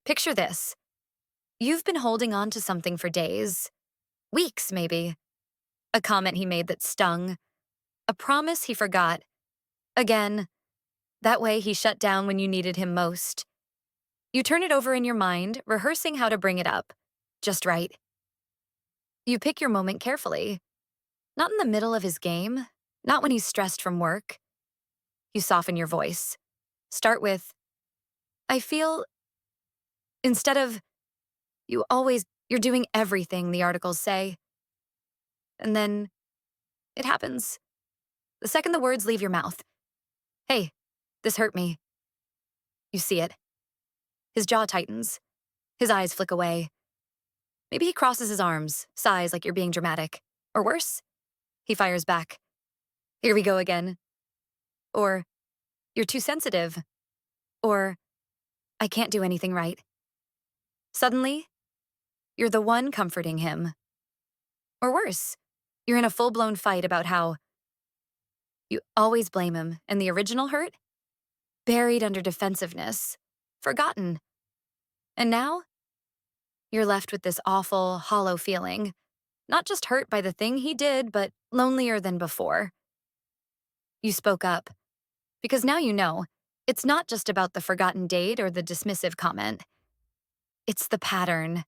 Picture this. You've been holding on to something for days, weeks maybe. A comment he made that stung, a promise he forgot. Again, that way he shut down when you needed him most. You turn it over in your mind, rehearsing how to bring it up. Just right. You pick your moment carefully. Not in the middle of his game, not when he's stressed from work. You soften your voice. Start with, I feel, instead of, you're doing everything, the articles say. And then it happens. The second the words leave your mouth. Hey, this hurt me. You see it. His jaw tightens. His eyes flick away. Maybe he crosses his arms, sighs like you're being dramatic. Or worse, he fires back. Here we go again. Or, you're too sensitive. Or, I can't do anything right. Suddenly, you're the one comforting him. Or worse, you're in a full-blown fight about how you always blame him, and the original hurt? Buried under defensiveness. Forgotten. And now, you're left with this awful, hollow feeling. Not just hurt by the thing he did, but lonelier than before. You spoke up. Because now you know, it's not just about the forgotten date or the dismissive comment. It's the pattern.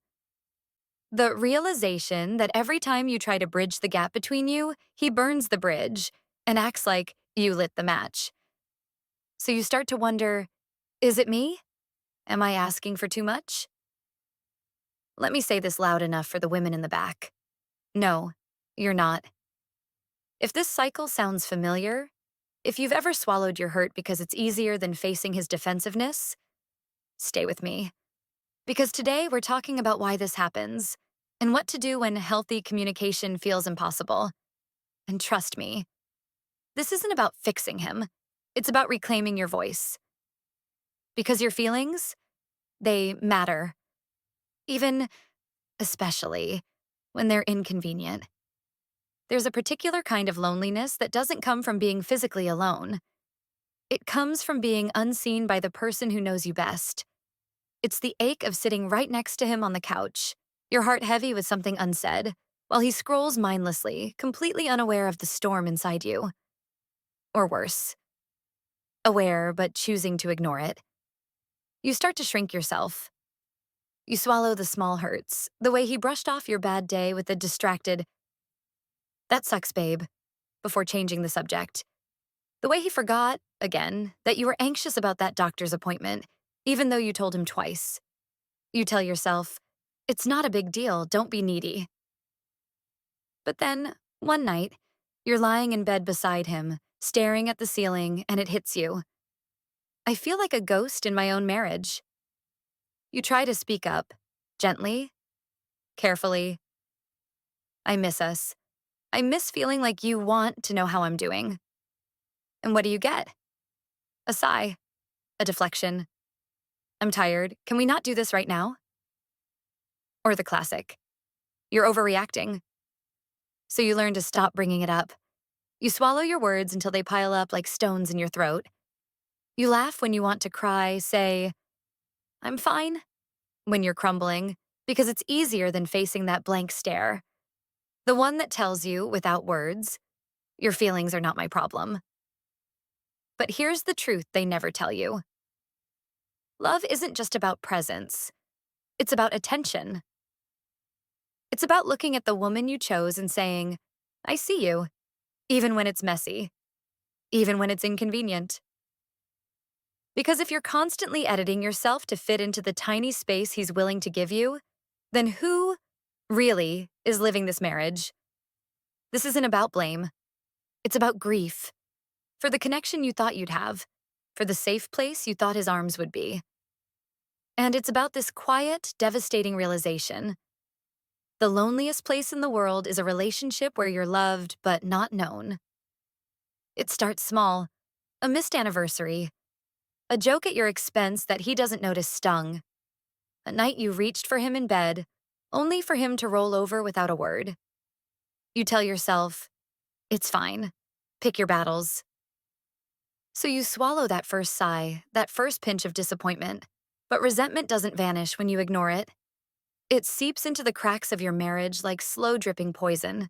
The realization that every time you try to bridge the gap between you, he burns the bridge and acts like you lit the match. So you start to wonder, is it me? Am I asking for too much? Let me say this loud enough for the women in the back. No, you're not. If this cycle sounds familiar, if you've ever swallowed your hurt because it's easier than facing his defensiveness, stay with me. Because today we're talking about why this happens and what to do when healthy communication feels impossible. And trust me, this isn't about fixing him. It's about reclaiming your voice. Because your feelings, they matter. Even, especially, when they're inconvenient. There's a particular kind of loneliness that doesn't come from being physically alone. It comes from being unseen by the person who knows you best. It's the ache of sitting right next to him on the couch, your heart heavy with something unsaid, while he scrolls mindlessly, completely unaware of the storm inside you. Or worse, aware but choosing to ignore it. You start to shrink yourself. You swallow the small hurts, the way he brushed off your bad day with a distracted, "That sucks, babe," before changing the subject. The way he forgot, again, that you were anxious about that doctor's appointment, even though you told him twice. You tell yourself, it's not a big deal, don't be needy. But then, one night, you're lying in bed beside him, staring at the ceiling, and it hits you. I feel like a ghost in my own marriage. You try to speak up, gently, carefully. I miss us. I miss feeling like you want to know how I'm doing. And what do you get? A sigh, a deflection. I'm tired. Can we not do this right now? Or the classic. You're overreacting. So you learn to stop bringing it up. You swallow your words until they pile up like stones in your throat. You laugh when you want to cry, say, I'm fine, when you're crumbling, because it's easier than facing that blank stare. The one that tells you, without words, your feelings are not my problem. But here's the truth they never tell you. Love isn't just about presence. It's about attention. It's about looking at the woman you chose and saying, I see you, even when it's messy, even when it's inconvenient. Because if you're constantly editing yourself to fit into the tiny space he's willing to give you, then who, really, is living this marriage? This isn't about blame. It's about grief. For the connection you thought you'd have, for the safe place you thought his arms would be. And it's about this quiet, devastating realization. The loneliest place in the world is a relationship where you're loved but not known. It starts small, a missed anniversary, a joke at your expense that he doesn't notice stung, a night you reached for him in bed, only for him to roll over without a word. You tell yourself, it's fine, pick your battles. So you swallow that first sigh, that first pinch of disappointment. But resentment doesn't vanish when you ignore it. It seeps into the cracks of your marriage like slow dripping poison.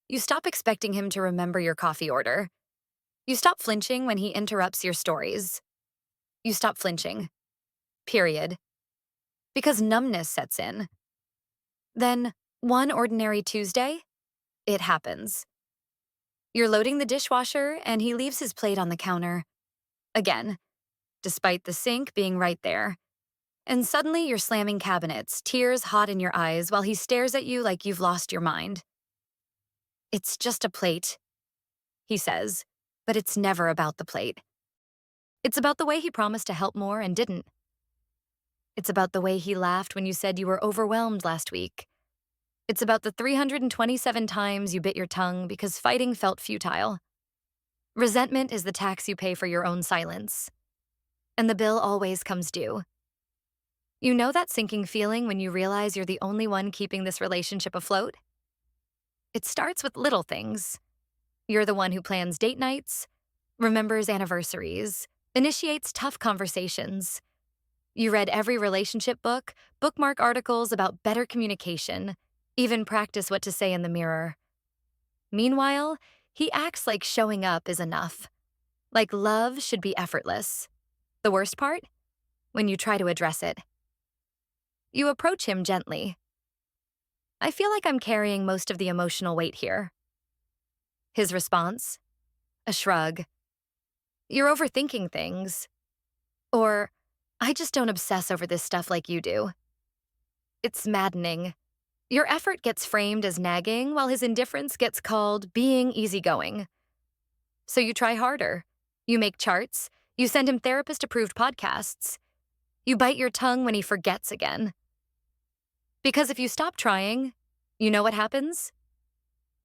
You stop expecting him to remember your coffee order. You stop flinching when he interrupts your stories. You stop flinching. Period. Because numbness sets in. Then, one ordinary Tuesday, it happens. You're loading the dishwasher and he leaves his plate on the counter. Again, despite the sink being right there. And suddenly you're slamming cabinets, tears hot in your eyes while he stares at you like you've lost your mind. "It's just a plate," he says, but it's never about the plate. It's about the way he promised to help more and didn't. It's about the way he laughed when you said you were overwhelmed last week. It's about the 327 times you bit your tongue because fighting felt futile. Resentment is the tax you pay for your own silence. And the bill always comes due. You know that sinking feeling when you realize you're the only one keeping this relationship afloat? It starts with little things. You're the one who plans date nights, remembers anniversaries, initiates tough conversations. You read every relationship book, bookmark articles about better communication, even practice what to say in the mirror. Meanwhile, he acts like showing up is enough. Like love should be effortless. The worst part? When you try to address it. You approach him gently. "I feel like I'm carrying most of the emotional weight here." His response? A shrug. "You're overthinking things." Or, "I just don't obsess over this stuff like you do." It's maddening. Your effort gets framed as nagging while his indifference gets called being easygoing. So you try harder. You make charts. You send him therapist-approved podcasts. You bite your tongue when he forgets again. Because if you stop trying, you know what happens?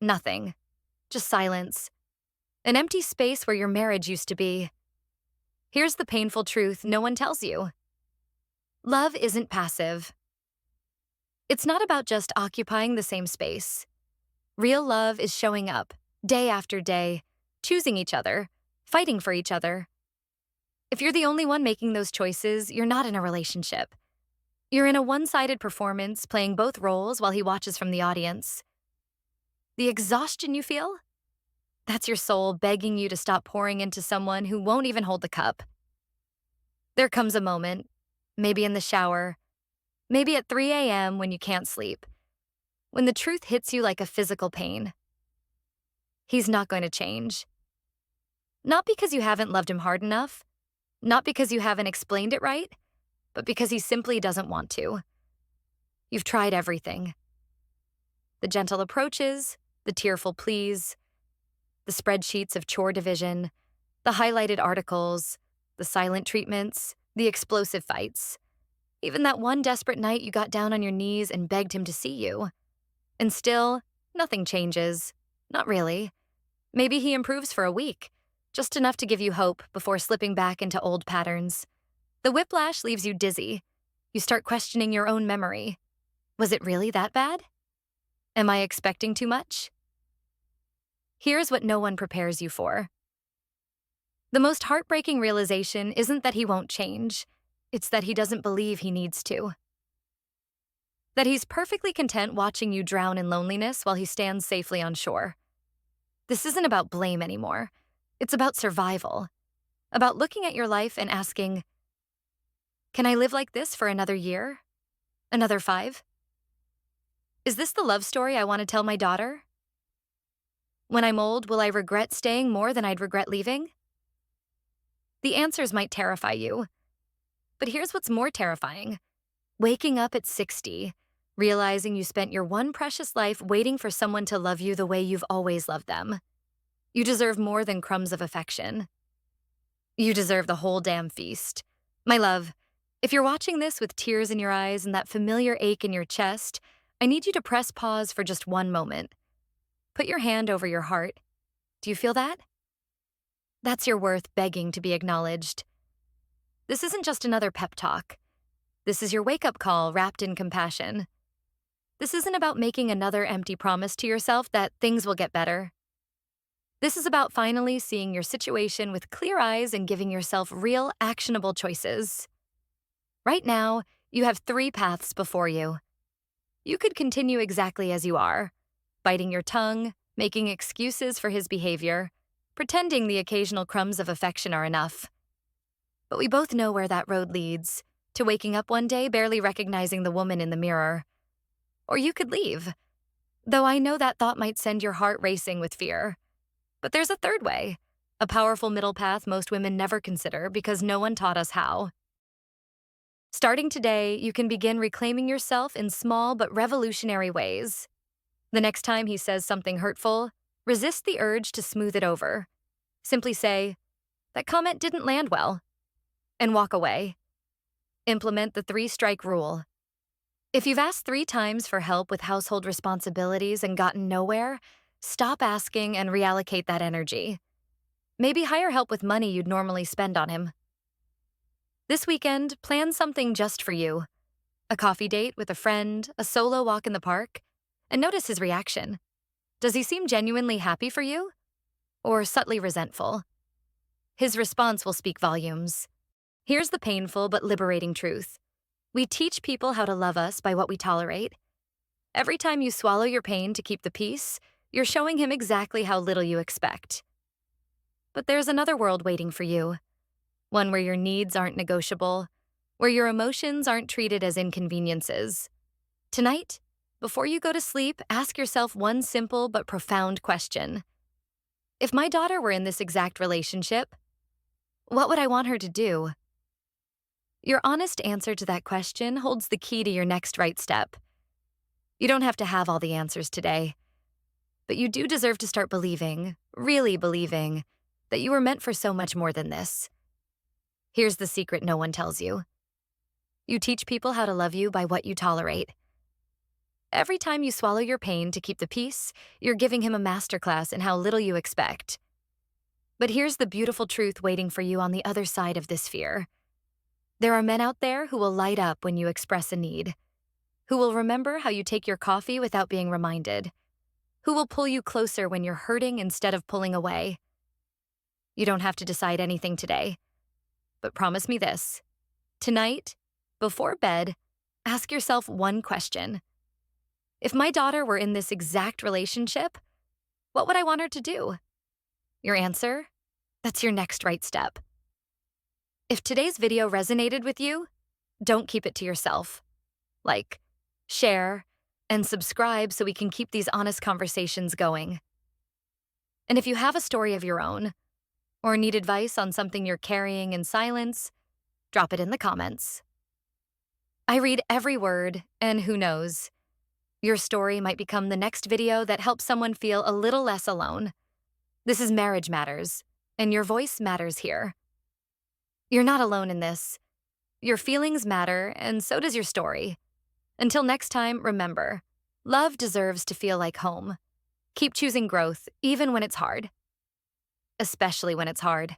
Nothing. Just silence. An empty space where your marriage used to be. Here's the painful truth no one tells you. Love isn't passive. It's not about just occupying the same space. Real love is showing up, day after day, choosing each other, fighting for each other. If you're the only one making those choices, you're not in a relationship. You're in a one-sided performance, playing both roles while he watches from the audience. The exhaustion you feel? That's your soul begging you to stop pouring into someone who won't even hold the cup. There comes a moment, maybe in the shower, maybe at 3 a.m. when you can't sleep, when the truth hits you like a physical pain. He's not going to change. Not because you haven't loved him hard enough, not because you haven't explained it right, but because he simply doesn't want to. You've tried everything. The gentle approaches, the tearful pleas, the spreadsheets of chore division, the highlighted articles, the silent treatments, the explosive fights. Even that one desperate night you got down on your knees and begged him to see you. And still, nothing changes. Not really. Maybe he improves for a week, just enough to give you hope before slipping back into old patterns. The whiplash leaves you dizzy. You start questioning your own memory. Was it really that bad? Am I expecting too much? Here's what no one prepares you for. The most heartbreaking realization isn't that he won't change. It's that he doesn't believe he needs to. That he's perfectly content watching you drown in loneliness while he stands safely on shore. This isn't about blame anymore. It's about survival. About looking at your life and asking, can I live like this for another year? Another 5? Is this the love story I want to tell my daughter? When I'm old, will I regret staying more than I'd regret leaving? The answers might terrify you. But here's what's more terrifying. Waking up at 60, realizing you spent your one precious life waiting for someone to love you the way you've always loved them. You deserve more than crumbs of affection. You deserve the whole damn feast. My love, if you're watching this with tears in your eyes and that familiar ache in your chest, I need you to press pause for just one moment. Put your hand over your heart. Do you feel that? That's your worth begging to be acknowledged. This isn't just another pep talk. This is your wake-up call wrapped in compassion. This isn't about making another empty promise to yourself that things will get better. This is about finally seeing your situation with clear eyes and giving yourself real, actionable choices. Right now, you have three paths before you. You could continue exactly as you are, biting your tongue, making excuses for his behavior, pretending the occasional crumbs of affection are enough. But we both know where that road leads, to waking up one day barely recognizing the woman in the mirror. Or you could leave, though I know that thought might send your heart racing with fear. But there's a third way, a powerful middle path most women never consider because no one taught us how. Starting today, you can begin reclaiming yourself in small but revolutionary ways. The next time he says something hurtful, resist the urge to smooth it over. Simply say, "That comment didn't land well," and walk away. Implement the three-strike rule. If you've asked 3 times for help with household responsibilities and gotten nowhere, stop asking and reallocate that energy. Maybe hire help with money you'd normally spend on him. This weekend, plan something just for you. A coffee date with a friend, a solo walk in the park, and notice his reaction. Does he seem genuinely happy for you? Or subtly resentful? His response will speak volumes. Here's the painful but liberating truth. We teach people how to love us by what we tolerate. Every time you swallow your pain to keep the peace, you're showing him exactly how little you expect. But there's another world waiting for you. One where your needs aren't negotiable, where your emotions aren't treated as inconveniences. Tonight, before you go to sleep, ask yourself one simple but profound question. If my daughter were in this exact relationship, what would I want her to do? Your honest answer to that question holds the key to your next right step. You don't have to have all the answers today, but you do deserve to start believing, really believing, that you were meant for so much more than this. Here's the secret no one tells you. You teach people how to love you by what you tolerate. Every time you swallow your pain to keep the peace, you're giving him a masterclass in how little you expect. But here's the beautiful truth waiting for you on the other side of this fear. There are men out there who will light up when you express a need, who will remember how you take your coffee without being reminded, who will pull you closer when you're hurting instead of pulling away. You don't have to decide anything today, but promise me this. Tonight, before bed, ask yourself one question. If my daughter were in this exact relationship, what would I want her to do? Your answer? That's your next right step. If today's video resonated with you, don't keep it to yourself. Like, share, and subscribe so we can keep these honest conversations going. And if you have a story of your own, or need advice on something you're carrying in silence, drop it in the comments. I read every word, and who knows, your story might become the next video that helps someone feel a little less alone. This is Marriage Matters, and your voice matters here. You're not alone in this. Your feelings matter, and so does your story. Until next time, remember, love deserves to feel like home. Keep choosing growth, even when it's hard. Especially when it's hard.